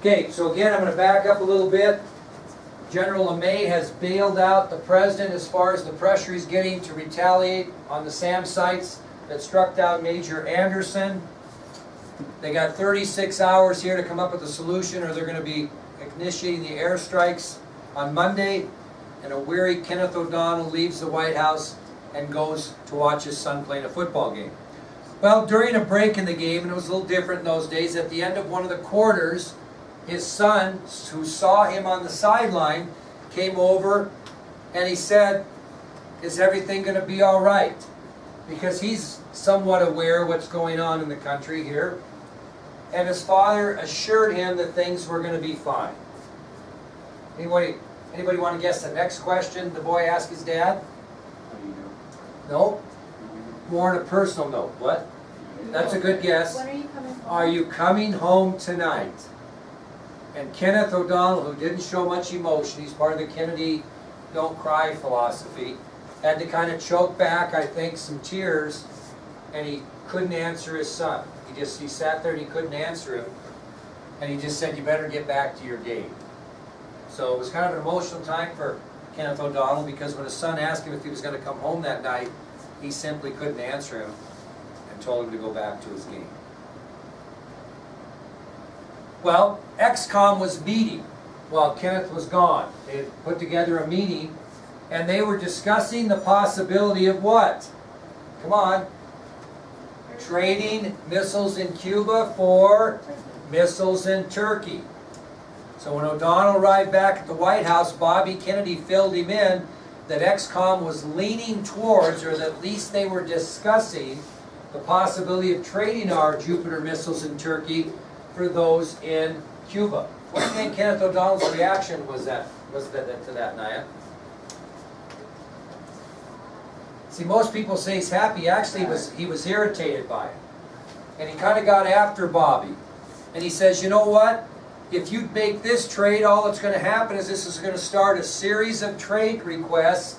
Okay, so again, I'm going to back up a little bit. General LeMay has bailed out the president as far as the pressure he's getting to retaliate on the SAM sites that struck down Major Anderson. They got 36 hours here to come up with a solution, or they're going to be initiating the airstrikes on Monday. And a weary Kenneth O'Donnell leaves the White House and goes to watch his son play in a football game. Well, during a break in the game, and it was a little different in those days, at the end of one of the quarters, his son, who saw him on the sideline, came over and he said, "Is everything going to be all right?" Because he's somewhat aware of what's going on in the country here. And his father assured him that things were going to be fine. Anybody want to guess the next question the boy asked his dad? No? More on a personal note. What? That's a good guess. When are you coming home? Are you coming home tonight? And Kenneth O'Donnell, who didn't show much emotion, he's part of the Kennedy don't cry philosophy, had to kind of choke back, I think, some tears, and he couldn't answer his son. He sat there and he couldn't answer him, and he just said, "You better get back to your game." So it was kind of an emotional time for Kenneth O'Donnell, because when his son asked him if he was going to come home that night, he simply couldn't answer him and told him to go back to his game. Well, XCOM was meeting while Kenneth was gone. They had put together a meeting, and they were discussing the possibility of what? Come on. Trading missiles in Cuba for missiles in Turkey. So when O'Donnell arrived back at the White House, Bobby Kennedy filled him in that XCOM was leaning towards, or that at least they were discussing, the possibility of trading our Jupiter missiles in Turkey for those in Cuba. What do you think Kenneth O'Donnell's reaction was to that, Naya? See, most people say he's happy. Actually, he was irritated by it. And he kind of got after Bobby. And he says, "You know what? If you make this trade, all that's going to happen is this is going to start a series of trade requests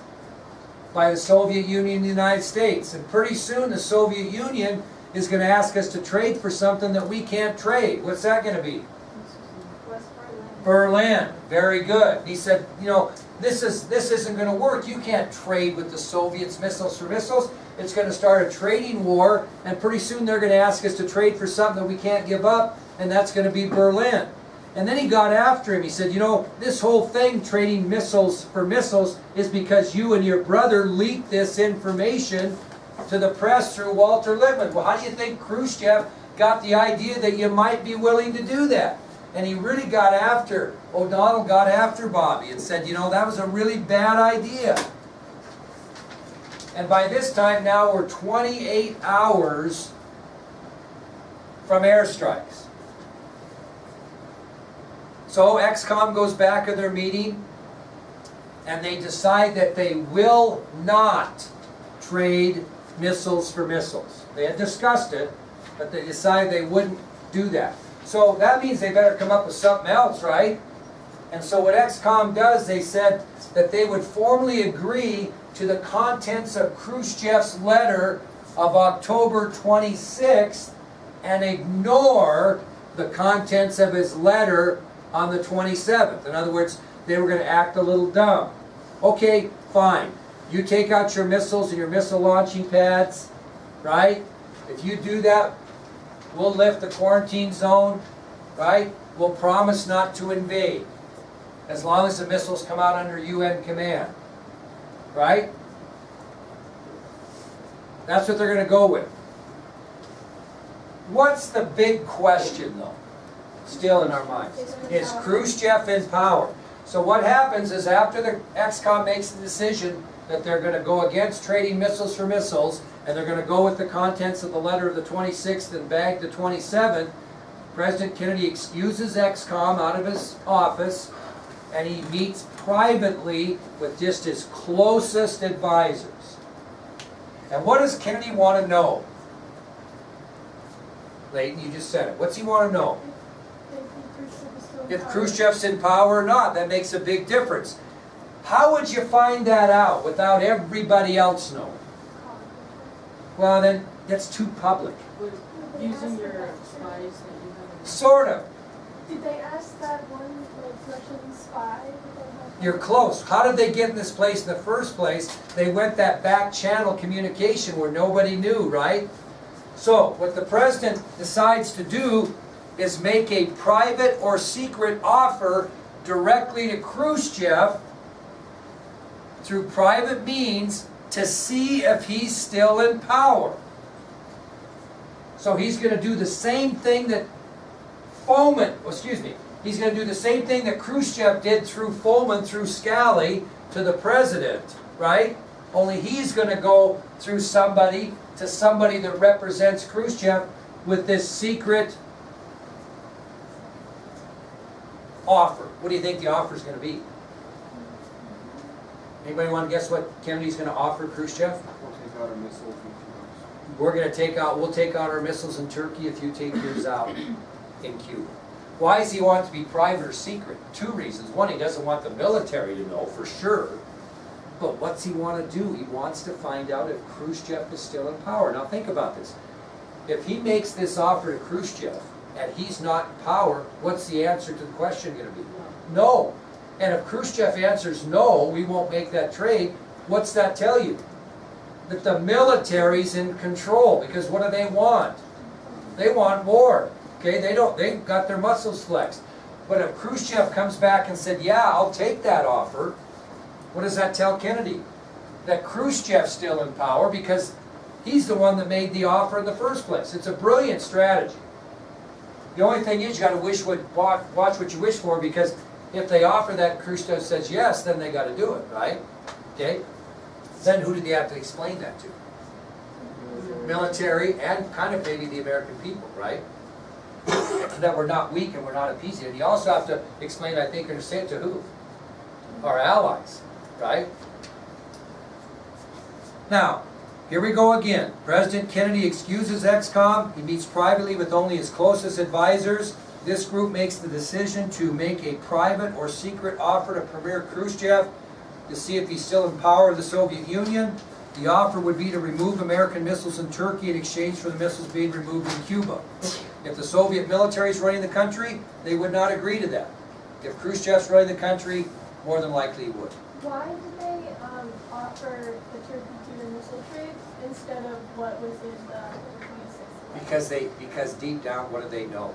by the Soviet Union and the United States. And pretty soon the Soviet Union is going to ask us to trade for something that we can't trade." What's that going to be? West Berlin. Berlin. Very good. He said, "You know, this isn't going to work. You can't trade with the Soviets missiles for missiles. It's going to start a trading war, and pretty soon they're going to ask us to trade for something that we can't give up, and that's going to be Berlin." And then he got after him. He said, "You know, this whole thing, trading missiles for missiles, is because you and your brother leaked this information to the press through Walter Lippmann. Well, how do you think Khrushchev got the idea that you might be willing to do that?" And he really got after, O'Donnell got after Bobby and said, "You know, that was a really bad idea." And by this time now we're 28 hours from airstrikes. So XCOM goes back in their meeting, and they decide that they will not trade missiles for missiles. They had discussed it, but they decided they wouldn't do that. So that means they better come up with something else, right? And so what XCOM does, they said that they would formally agree to the contents of Khrushchev's letter of October 26th and ignore the contents of his letter on the 27th. In other words, they were going to act a little dumb. Okay, fine. You take out your missiles and your missile launching pads, right? If you do that, we'll lift the quarantine zone, right? We'll promise not to invade, as long as the missiles come out under UN command, right? That's what they're going to go with. What's the big question, though, still in our minds? Is Khrushchev in power? So what happens is, after the XCOM makes the decision that they're going to go against trading missiles for missiles, and they're going to go with the contents of the letter of the 26th and bag the 27th, President Kennedy excuses XCOM out of his office, and he meets privately with just his closest advisors. And what does Kennedy want to know? Leighton, you just said it. What's he want to know? If Khrushchev's in power or not. That makes a big difference. How would you find that out without everybody else knowing? Well, then, that's too public. Using your spies that you have. Sort of. Did they ask Sections 5. You're close. How did they get in this place in the first place? They went that back channel communication where nobody knew, right? So, what the president decides to do is make a private or secret offer directly to Khrushchev through private means to see if he's still in power. So he's going to do the same thing that he's going to do the same thing that Khrushchev did through Foman, through Scally, to the president, right? Only he's going to go through somebody to somebody that represents Khrushchev with this secret offer. What do you think the offer is going to be? Anybody want to guess what Kennedy's going to offer Khrushchev? We'll take out our missiles in 2 months. We'll take out our missiles in Turkey if you take yours out in Cuba. Why does he want it to be private or secret? 2 reasons. One, he doesn't want the military to know for sure. But what's he want to do? He wants to find out if Khrushchev is still in power. Now think about this. If he makes this offer to Khrushchev and he's not in power, what's the answer to the question going to be? No. And if Khrushchev answers no, we won't make that trade, what's that tell you? That the military's in control, because what do they want? They want war. Okay, they've got their muscles flexed. But if Khrushchev comes back and said, yeah, I'll take that offer, what does that tell Kennedy? That Khrushchev's still in power because he's the one that made the offer in the first place. It's a brilliant strategy. The only thing is you got to watch what you wish for, because if they offer that, Khrushchev says yes, then they got to do it, right? Okay? Then who did they have to explain that to? Military and kind of maybe the American people, right? That we're not weak and we're not appeasing. And you also have to explain, I think, and say it to who? Our allies, right? Now, here we go again. President Kennedy excuses XCOM. He meets privately with only his closest advisors. This group makes the decision to make a private or secret offer to Premier Khrushchev to see if he's still in power of the Soviet Union. The offer would be to remove American missiles in Turkey in exchange for the missiles being removed in Cuba. If the Soviet military is running the country, they would not agree to that. If Khrushchev's running the country, more than likely he would. Why did they offer the Turkey to the missile trade instead of what was in the 26th? Because deep down, what do they know?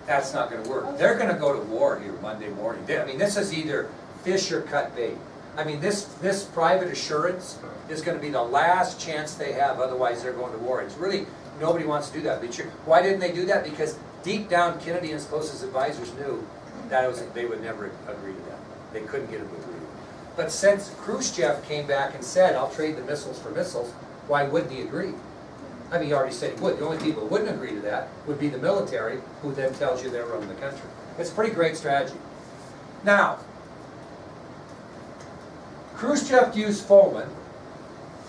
That's not going to work. They're going to go to war here Monday morning. I mean, this is either fish or cut bait. I mean, this private assurance is going to be the last chance they have. Otherwise, they're going to war. It's really, nobody wants to do that. But why didn't they do that? Because deep down, Kennedy and his closest advisors knew that they would never agree to that. They couldn't get him to agree. But since Khrushchev came back and said, I'll trade the missiles for missiles, why wouldn't he agree? I mean, he already said he would. The only people who wouldn't agree to that would be the military, who then tells you they're running the country. It's a pretty great strategy. Now, Khrushchev used Foman,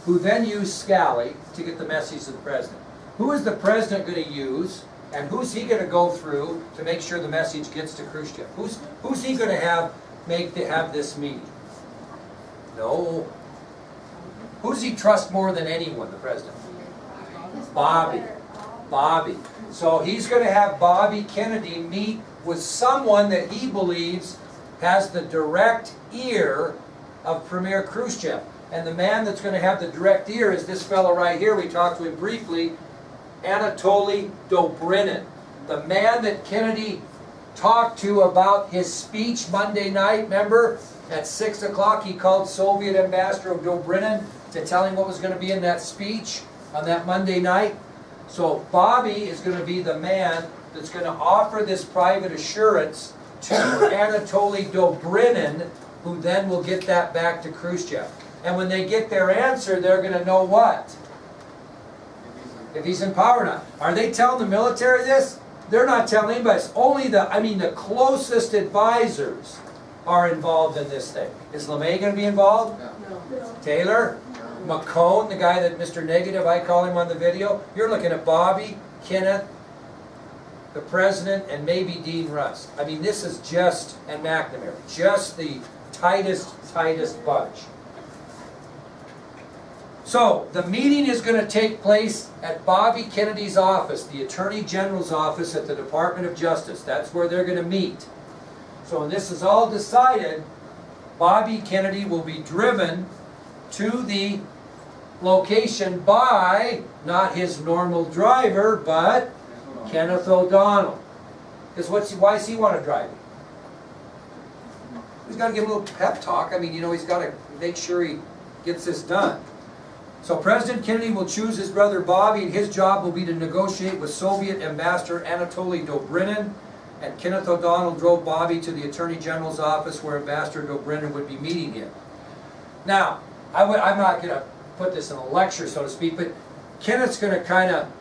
who then used Scally to get the message to the president. Who is the president going to use, and who's he going to go through to make sure the message gets to Khrushchev? Who's he going to have this meeting? No. Who does he trust more than anyone, the president? Bobby. So he's going to have Bobby Kennedy meet with someone that he believes has the direct ear of Premier Khrushchev. And the man that's going to have the direct ear is this fellow right here. We talked to him briefly, Anatoly Dobrynin. The man that Kennedy talked to about his speech Monday night, remember? At 6 o'clock he called Soviet Ambassador Dobrynin to tell him what was going to be in that speech on that Monday night. So Bobby is going to be the man that's going to offer this private assurance to Anatoly Dobrynin, who then will get that back to Khrushchev. And when they get their answer, they're going to know what? If he's in power or not. Are they telling the military this? They're not telling anybody. It's only the closest advisors are involved in this thing. Is LeMay going to be involved? No. Taylor? McCone, the guy that Mr. Negative, I call him on the video. You're looking at Bobby, Kenneth, the president, and maybe Dean Rusk. I mean, this is just, and McNamara, just the tightest bunch. So, the meeting is going to take place at Bobby Kennedy's office, the Attorney General's office at the Department of Justice. That's where they're going to meet. So when this is all decided, Bobby Kennedy will be driven to the location by not his normal driver, but Kenneth O'Donnell. Because why does he want to drive him? He's got to give him a little pep talk. I mean, you know, he's got to make sure he gets this done. So President Kennedy will choose his brother Bobby, and his job will be to negotiate with Soviet Ambassador Anatoly Dobrynin. And Kenneth O'Donnell drove Bobby to the Attorney General's office where Ambassador Dobrynin would be meeting him. Now, I'm not going to put this in a lecture, so to speak, but Kenneth's going to kind of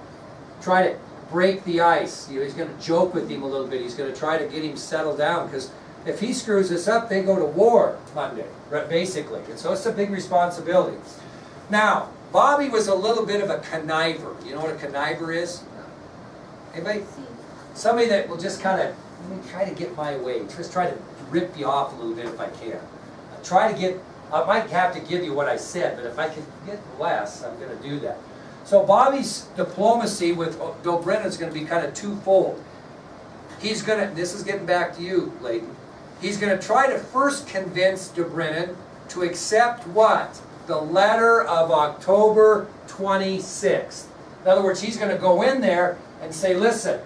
try to break the ice. You know, he's going to joke with him a little bit. He's going to try to get him settled down, because if he screws this up, they go to war Monday, basically. And so it's a big responsibility. Now, Bobby was a little bit of a conniver. You know what a conniver is? Anybody? Somebody that will just kind of, let me try to get my way. Just try to rip you off a little bit if I can. I might have to give you what I said, but if I can get less, I'm going to do that. So Bobby's diplomacy with Dobrynin is going to be kind of twofold. He's going to, this is getting back to you, Leighton. He's going to try to first convince Dobrynin to accept what? The letter of October 26th. In other words, he's going to go in there and say, listen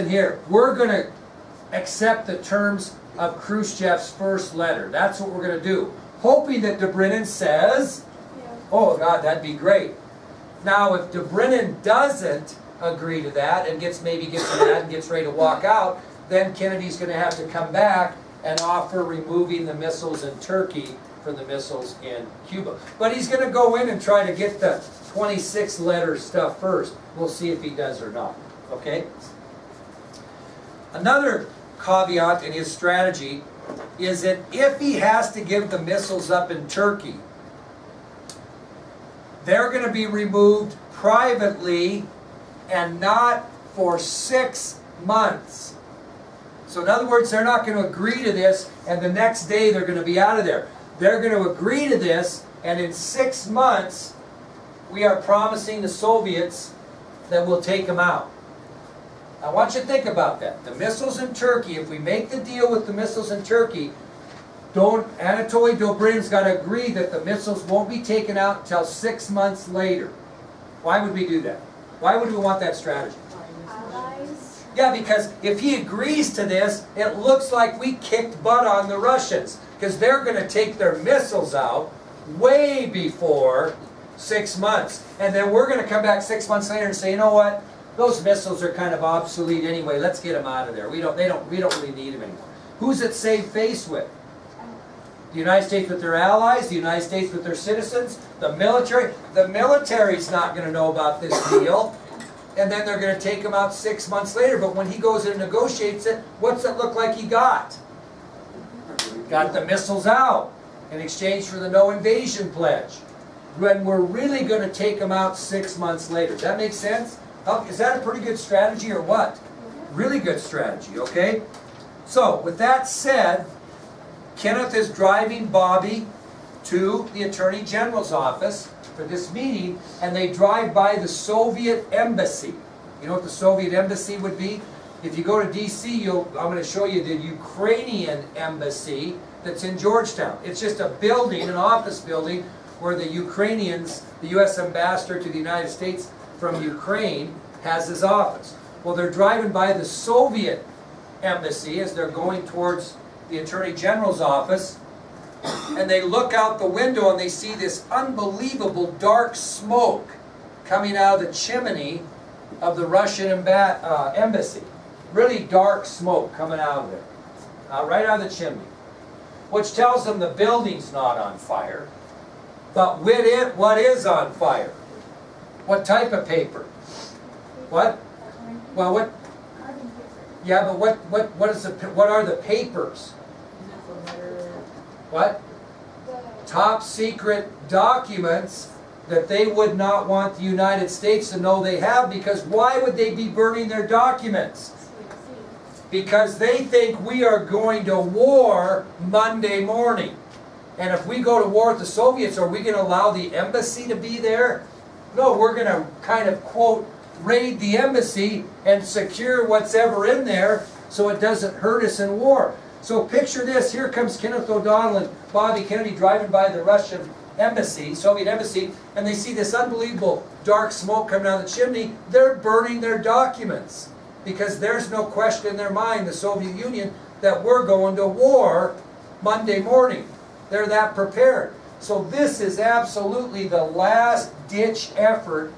here, we're going to accept the terms of Khrushchev's first letter. That's what we're going to do. Hoping that Dobrynin says, oh God, that'd be great. Now, if Dobrynin doesn't agree to that and maybe gets mad and gets ready to walk out, then Kennedy's going to have to come back and offer removing the missiles in Turkey from the missiles in Cuba. But he's going to go in and try to get the 26 letter stuff first. We'll see if he does or not. Okay? Another caveat in his strategy is that if he has to give the missiles up in Turkey, they're going to be removed privately and not for 6 months. So in other words, they're not going to agree to this and the next day they're going to be out of there. They're going to agree to this, and in 6 months we are promising the Soviets that we'll take them out. I want you to think about that. The missiles in Turkey, if we make the deal with the missiles in Turkey, Anatoly Dobrynin's got to agree that the missiles won't be taken out until 6 months later. Why would we do that? Why would we want that strategy? Allies. Yeah, because if he agrees to this, it looks like we kicked butt on the Russians, because they're going to take their missiles out way before 6 months. And then we're going to come back 6 months later and say, you know what? Those missiles are kind of obsolete anyway. Let's get them out of there. We don't really need them anymore. Who's it save face with? The United States with their allies, the United States with their citizens, the military. The military's not going to know about this deal. And then they're going to take him out 6 months later. But when he goes in and negotiates it, what's it look like he got? Got the missiles out in exchange for the no invasion pledge. When we're really going to take them out 6 months later. Does that make sense? Is that a pretty good strategy or what? Really good strategy, okay? So, with that said, Kenneth is driving Bobby to the Attorney General's office for this meeting, and they drive by the Soviet embassy. You know what the Soviet embassy would be? If you go to D.C., I'm going to show you the Ukrainian embassy that's in Georgetown. It's just a building, an office building, where the Ukrainians, the U.S. ambassador to the United States from Ukraine, has his office. Well, they're driving by the Soviet embassy as they're going towards the Attorney General's office, and they look out the window and they see this unbelievable dark smoke coming out of the chimney of the Russian embassy. Really dark smoke coming out of there, right out of the chimney, which tells them the building's not on fire. But with it, what is on fire? What type of paper? What? Well, what? Yeah, but what are the papers? What? Top secret documents that they would not want the United States to know they have, because why would they be burning their documents? Because they think we are going to war Monday morning. And if we go to war with the Soviets, are we going to allow the embassy to be there? No, we're going to kind of, quote, raid the embassy and secure what's ever in there so it doesn't hurt us in war. So picture this, here comes Kenneth O'Donnell and Bobby Kennedy driving by the Russian embassy, Soviet embassy, and they see this unbelievable dark smoke coming down the chimney. They're burning their documents because there's no question in their mind, the Soviet Union, that we're going to war Monday morning. They're that prepared. So this is absolutely the last ditch effort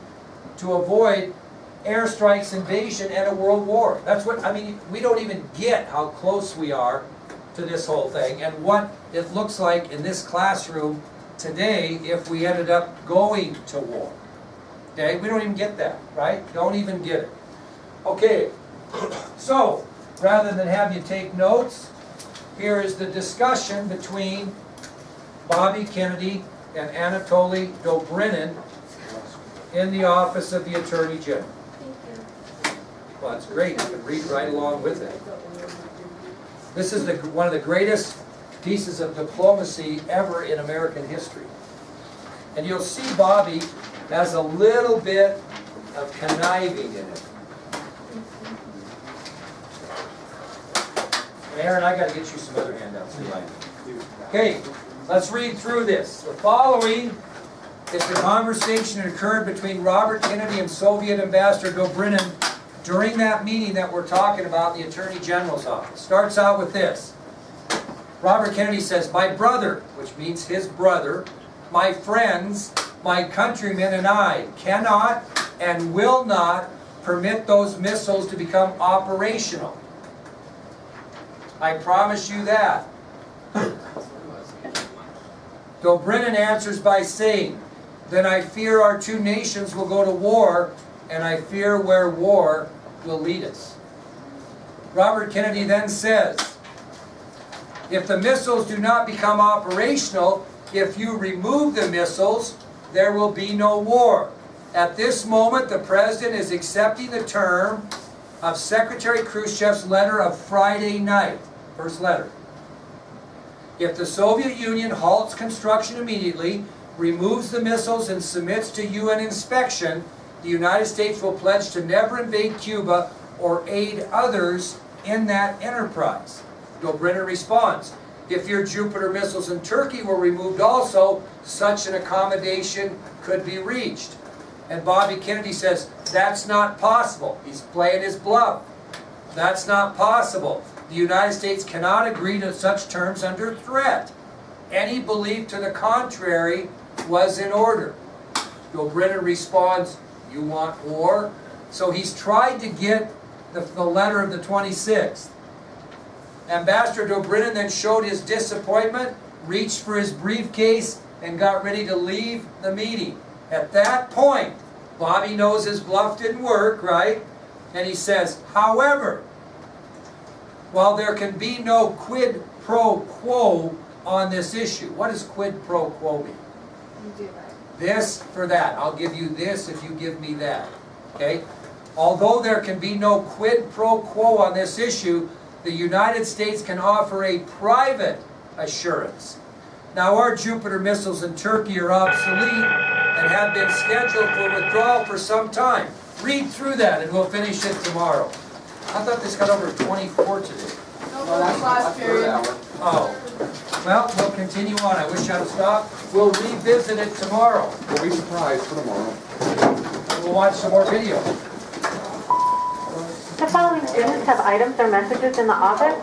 to avoid airstrikes, invasion, and a world war. That's what, I mean, we don't even get how close we are to this whole thing and what it looks like in this classroom today if we ended up going to war. Okay, we don't even get that, right? Don't even get it. Okay, so rather than have you take notes, here is the discussion between Bobby Kennedy and Anatoly Dobrynin in the office of the Attorney General. Well, that's great. You can read right along with it. This is one of the greatest pieces of diplomacy ever in American history. And you'll see Bobby has a little bit of conniving in it. Aaron, I got to get you some other handouts. Okay, let's read through this. The following is the conversation that occurred between Robert Kennedy and Soviet Ambassador Dobrynin during that meeting that we're talking about in the Attorney General's office. Starts out with this. Robert Kennedy says, "My brother," which means his brother, "my friends, my countrymen and I cannot and will not permit those missiles to become operational. I promise you that." Dobrynin answers by saying, "Then I fear our two nations will go to war, and I fear where war will lead us." Robert Kennedy then says, "If the missiles do not become operational, if you remove the missiles, there will be no war. At this moment, the President is accepting the term of Secretary Khrushchev's letter of Friday night." First letter. "If the Soviet Union halts construction immediately, removes the missiles, and submits to UN inspection, the United States will pledge to never invade Cuba or aid others in that enterprise." Dobrynin responds, "If your Jupiter missiles in Turkey were removed also, such an accommodation could be reached." And Bobby Kennedy says, "That's not possible." He's playing his bluff. "That's not possible. The United States cannot agree to such terms under threat. Any belief to the contrary was in order." Dobrynin responds, "You want war?" So he's tried to get the letter of the 26th. Ambassador Dobrynin then showed his disappointment, reached for his briefcase, and got ready to leave the meeting. At that point, Bobby knows his bluff didn't work, right? And he says, "However, while there can be no quid pro quo on this issue." What does quid pro quo mean? You do that. This for that. I'll give you this if you give me that. Okay? "Although there can be no quid pro quo on this issue, the United States can offer a private assurance. Now, our Jupiter missiles in Turkey are obsolete and have been scheduled for withdrawal for some time." Read through that and we'll finish it tomorrow. I thought this got over 24 today. No, that's last period. Oh. Well, we'll continue on. I wish I'd have stopped. We'll revisit it tomorrow. We'll be surprised for tomorrow. We'll watch some more video. The following students have items or messages in the office.